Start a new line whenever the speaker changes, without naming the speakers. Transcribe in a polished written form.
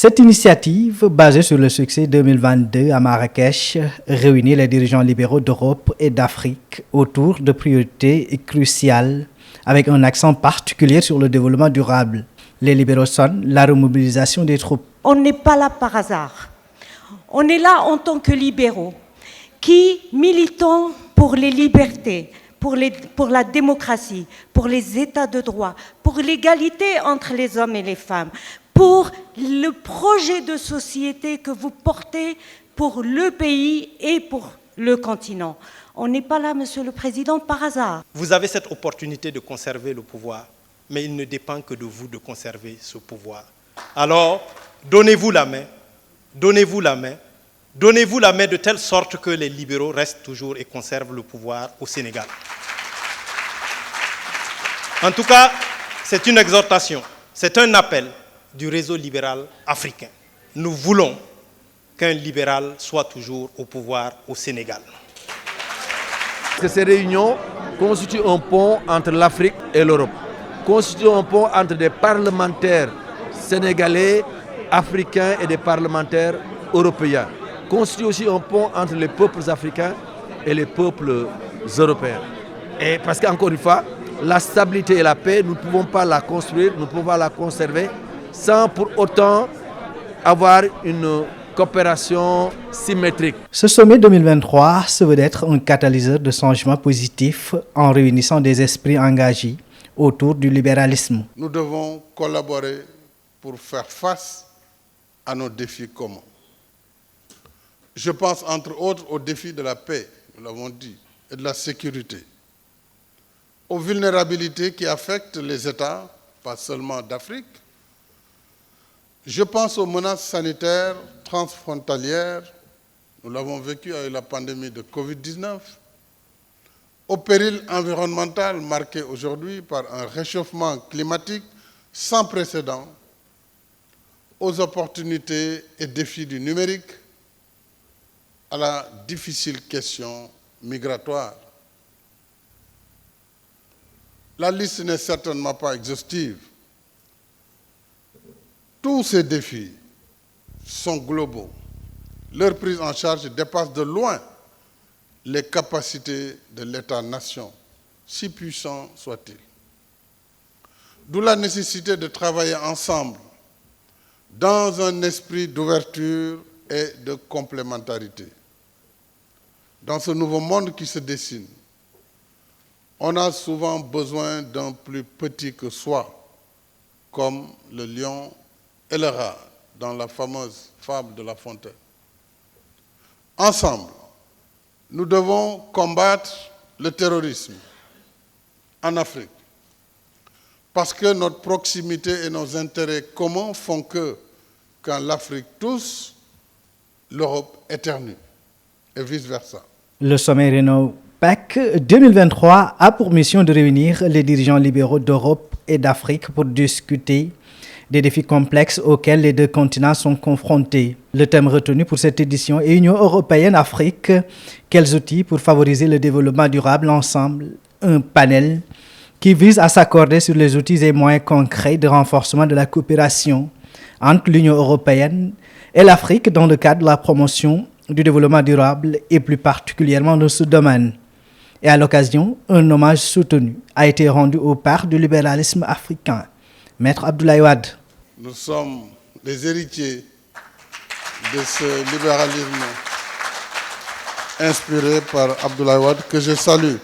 Cette initiative, basée sur le succès 2022 à Marrakech, réunit les dirigeants libéraux d'Europe et d'Afrique autour de priorités cruciales, avec un accent particulier sur le développement durable. Les libéraux sonnent la remobilisation des troupes.
On n'est pas là par hasard. On est là en tant que libéraux, qui militons pour les libertés, pour la démocratie, pour les états de droit, pour l'égalité entre les hommes et les femmes, pour le projet de société que vous portez pour le pays et pour le continent. On n'est pas là, Monsieur le Président, par hasard.
Vous avez cette opportunité de conserver le pouvoir, mais il ne dépend que de vous de conserver ce pouvoir. Alors, donnez-vous la main, donnez-vous la main, donnez-vous la main de telle sorte que les libéraux restent toujours et conservent le pouvoir au Sénégal. En tout cas, c'est une exhortation, c'est un appel du réseau libéral africain. Nous voulons qu'un libéral soit toujours au pouvoir au Sénégal.
Ces réunions constituent un pont entre l'Afrique et l'Europe, constituent un pont entre des parlementaires sénégalais, africains et des parlementaires européens, constituent aussi un pont entre les peuples africains et les peuples européens. Et parce qu'encore une fois, la stabilité et la paix, nous ne pouvons pas la construire, nous ne pouvons pas la conserver sans pour autant avoir une coopération symétrique.
Ce sommet 2023 se veut être un catalyseur de changement positif en réunissant des esprits engagés autour du libéralisme.
Nous devons collaborer pour faire face à nos défis communs. Je pense entre autres au défi de la paix, nous l'avons dit, et de la sécurité, aux vulnérabilités qui affectent les États, pas seulement d'Afrique. Je pense aux menaces sanitaires transfrontalières, nous l'avons vécu avec la pandémie de Covid-19, au péril environnemental marqué aujourd'hui par un réchauffement climatique sans précédent, aux opportunités et défis du numérique, à la difficile question migratoire. La liste n'est certainement pas exhaustive. Tous ces défis sont globaux. Leur prise en charge dépasse de loin les capacités de l'État-nation, si puissant soit-il. D'où la nécessité de travailler ensemble dans un esprit d'ouverture et de complémentarité. Dans ce nouveau monde qui se dessine, on a souvent besoin d'un plus petit que soi, comme le lion et le rat dans la fameuse fable de La Fontaine. Ensemble, nous devons combattre le terrorisme en Afrique, parce que notre proximité et nos intérêts communs font que, quand l'Afrique tousse, l'Europe éternue, et vice-versa.
Le sommet Renault-PAC 2023 a pour mission de réunir les dirigeants libéraux d'Europe et d'Afrique pour discuter des défis complexes auxquels les deux continents sont confrontés. Le thème retenu pour cette édition est Union européenne-Afrique. Quels outils pour favoriser le développement durable ensemble? Un panel qui vise à s'accorder sur les outils et moyens concrets de renforcement de la coopération entre l'Union européenne et l'Afrique dans le cadre de la promotion du développement durable et plus particulièrement dans ce domaine. Et à l'occasion, un hommage soutenu a été rendu au père du libéralisme africain, Maître Abdoulaye Wade.
Nous sommes les héritiers de ce libéralisme inspiré par Abdoulaye Wade que je salue.